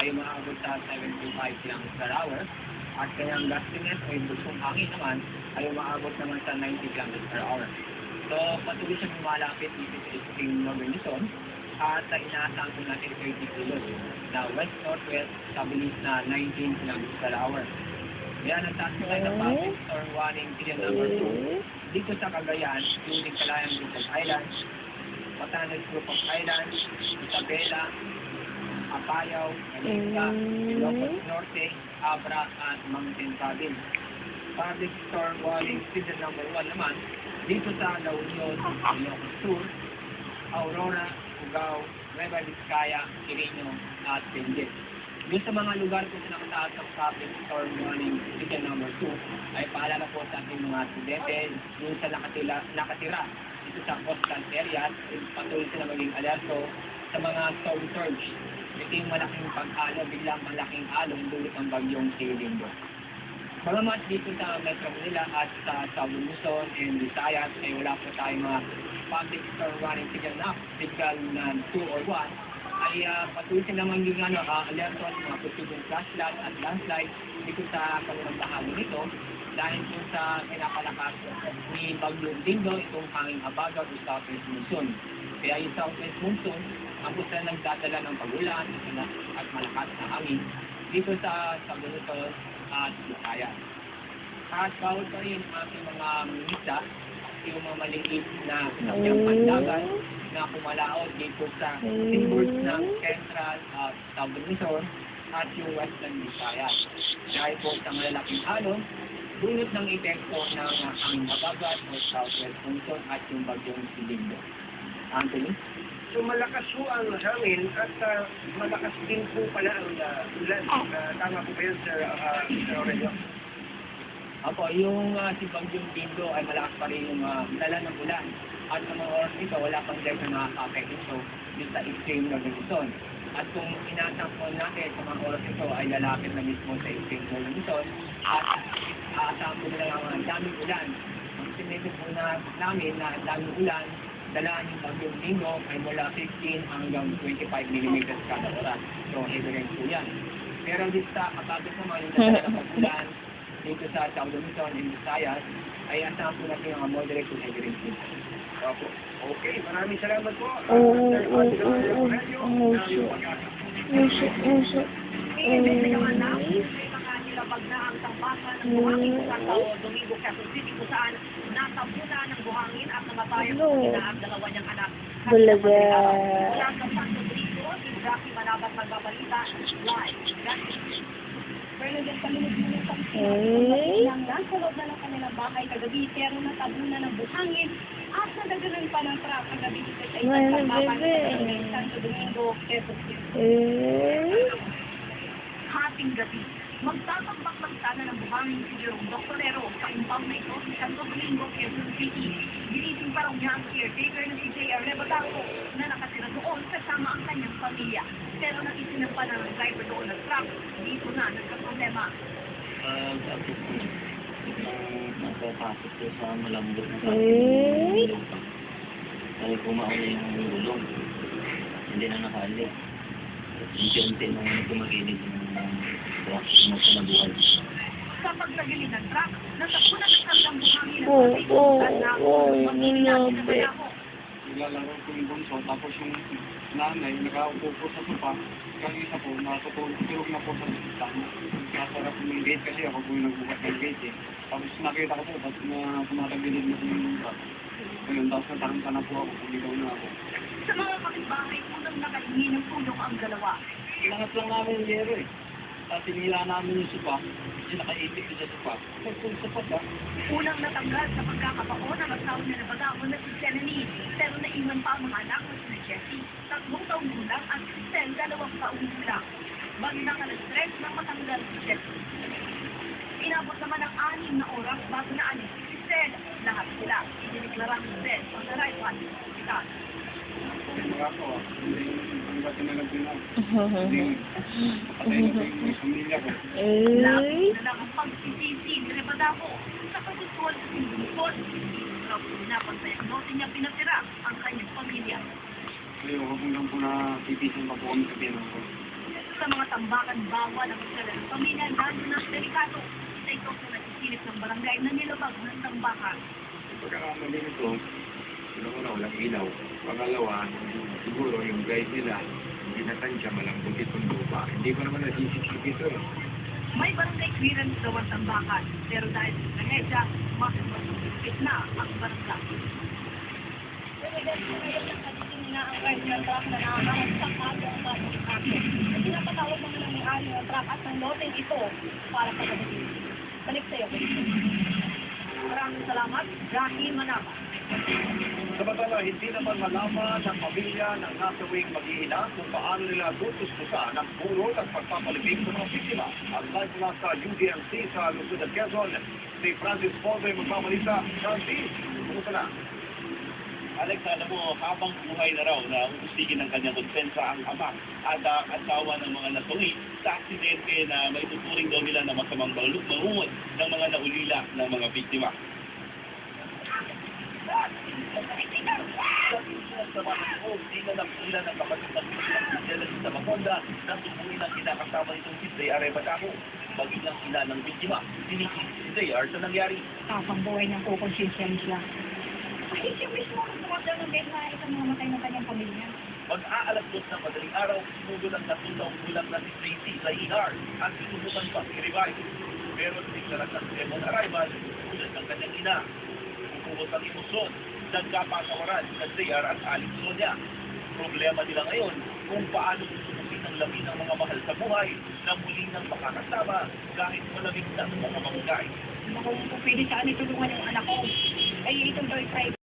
ay umaabot sa 75 kilometers per hour at kanyang gustiness o yung buksong hangin naman ay umaabot naman sa 90 kilometers per hour. So, patuloy siyang lumalapit dito sa extreme northern Luzon at inaasahan po natin 30 kilos na west-northwest sa bilis na 19 kilometers per hour. Kaya nagtaas po tayo ng public storm warning season number 2 dito sa Cagayan, including Kalayaan Group of Islands, Batanes Group of Islands, Isabela, Apayao, Manila, Ilocos Norte, Abra, at Mountain Province. Public storm warning season number 1 naman dito sa La Union, Ilocos Sur, Aurora, Cugao, Nueva Vizcaya, Quirino, at Benguet. Doon sa mga lugar kung nakataas ang public storm warning season number 2 ay paalala po sa ating mga estudyante doon sa nakatira dito sa coastal areas, patuloy sila maging alerto sa mga storm surge. Ito yung malaking pag-alo, biglang malaking alon dulot ng bagyong Lindol. Mga dito sa Metro Manila at sa Southern Luzon and Visayas ay wala po tayong mga public storm warning signal na 2 or 1 ay patuloy naman yung alerto at mga posibleng flash flood at landslide dito sa kamunang bahagi nito dahil po sa pinapalakas ni bagyong Lindol itong hanging habagat o southwest monsoon. Kaya yung southwest monsoon ang gusto na nagdadala ng pagulan at malakas na hangin dito sa Southern Luzon at Visayas. At bawal pa rin ang ating mga minista yung mga maliit na sinabyang pandagan na kumalaot dito sa seaboards ng Central at Southern Luzon at yung Western Visayas. Dahil po sa malalaking alon, dulot ng epekto ng hangin habagat o southwest monsoon at yung bagyong Lindol. Anthony? So malakas po ang hangin at malakas din po pala ang ulan. Tama po ba yun, Sir Aurelio? Opo, yung si Bagyong Lindol ay malakas pa rin yung dala ng ulan. At sa mga oras ito, wala pang dahil na nakaka-affect ito dito sa extreme northern Luzon. At kung inasang po natin sa mga oras ito ay lalapit na mismo sa extreme northern Luzon at aasahan po nila ang daming ulan. Ang estimate po namin na daming ulan dalaan yung Bagyong Lindol ay mula 15 hanggang 25 mm kada oras. So, heavy rain po yan. Pero dito sa kapatid naman, yung dala ng pag-ulan dito sa Southern Luzon and Visayas ay asahan po natin yung moderate to heavy rain po. Opo. Okay, maraming salamat po. Nilabag na ang tambakan ng buhangin sa Domingo, Quezon City, kung saan natabuna ng buhangin at namatayan ang dalawa niyang anak. Bulaga. Wala sa Santo Domingo, si Jackie Manabat magbabalita live. Bernadette, palinod mo yung pagsilang lang nasa loob na ng kanilang bahay kagabi, pero natabuna ng buhangin at nadaganan pa ng truck kagabi dito sa isang tambakan ng Santo Domingo, Quezon City. Hating gabi, magtatambak lang sana ng buhangin si Jerome Doctorero sa impound na ito sa Santo Domingo, Quezon City. Ginising pa raw niya ang caretaker na si J.R. Lebatango na nakatira doon kasama ang kanyang pamilya. Pero nakisinang pa ng driver doon ng truck, dito na nagkaproblema. Tapos napapasok ko sa malambot na sa lupa. Dahil kumauna yung gulong. Hindi na nakali. Unti-unti nang tumaginig yung truck mo sa nabuhay. Sa pagtagilid ng truck, natapunan ng kanilang buhangin ng ninabi. Naglalaro ko yung bunso, tapos yung nanay, nakaupo po sa sopa. Kaya isa po, natutulog na po sa sopa. Nasarap po yung gate kasi ako po yung nagbukas ng gate eh. Tapos nakita ko po, ba't na tumatagilid na po yung truck. Ngayon, tapos natakanta na po ako, pumigaw na ako. Sa mga kapitbahay, unang nakahingi ng tulong ang dalawa. Lahat lang namin yung zero eh. Tapos sinila namin yung sopa, kasi nakaipit ko sa sopa. Nagpun sopa ba? Unang natanggal sa pagkakabaon ang asawa na nabagawon na si Senani, pero naiwan pa ang mga anak na si Jessie, 3 taong gulang at si Sen, 2 taong gulang. Bandang alas-3 nang matanggal si Jessie. Inabot naman ang 6 na oras bago na alis si Sen. Lahat sila, idiniklara ni Sen sa Saraypan Hospital. Hindi ako hindi natin na lang pinag. Hindi, patay na po yung pamilya ko. Lapit na lang ang pagsisisi ni Rebadako sa pagkutuan sa Singapore. Napansay ang note niya pinatira ang kanyang pamilya. Kaya huwag lang po na tipisin pa po kami sa pinag ko. Sa mga tambakan bawal ang pagdala ng pamilya lalo na delikado. Isa ito kung nasisilip ng barangay na nilabag ng tambakan. Pagkakamali nito, una, walang ilaw. Pangalawa, siguro yung guide nila, hindi natansya, malambot itong lupa. Hindi ko naman nasisisip ito eh. May barangay clearance daw ang tambakan, pero dahil sa trahedya, masupit na ang barangay. Ngayon ang naging na ang kanya truck na nakakaroon sa kaso ang bagong kaso. At pinapatawag naman ng may-ari ng truck at ng loteng ito para sa pagdating. Balik sa'yo, maraming salamat, Rahim Manaba. Samantala, hindi naman malaman ng pamilya ng nasawing mag-iina kung paano nila tutuspusan ang burol at pagpapalibing sa mga biktima. Ang live mula sa UDMC sa Luzon at Quezon, si Francis Pobre magmamalita. Francis, kumusta na? Alex, alam mo, habang buhay na raw na uustigin ng kanyang konsensa ang ama at asawa ng mga nasungi sa aksidente na may tuturing daw nila na masamang mahungod ng mga naulila ng mga biktima. Sa mga loob, di na napila ng kapatid ng biktima sa Maconda na tubuhin ang kinakasama nitong si J.R. Bataco. Maging ang ina ng biktima, sinikip si J.R. sa nangyari. Kapang buhay ng kukonsensya. Ay, siya mismo ang tumatang ng bed na isang mamatay ng kanyang pamilya. Mag-aalagos ng madaling araw, sinugod ang 3 taong gulang na si Tracy sa ER at sinubukan pa i-revive. Pero nagkaroon ng second arrival, tulad ng kanyang ina. Pupukot ang emosyon, nagkapakawaran sa JR at Alex Sonia. Problema nila ngayon kung paano susubukin ang labi ng mga mahal sa buhay na muling ng makakasama kahit malamig na mga mamugay. Kung pwede saan itulungan yung anak ko, ay itong daw ay private.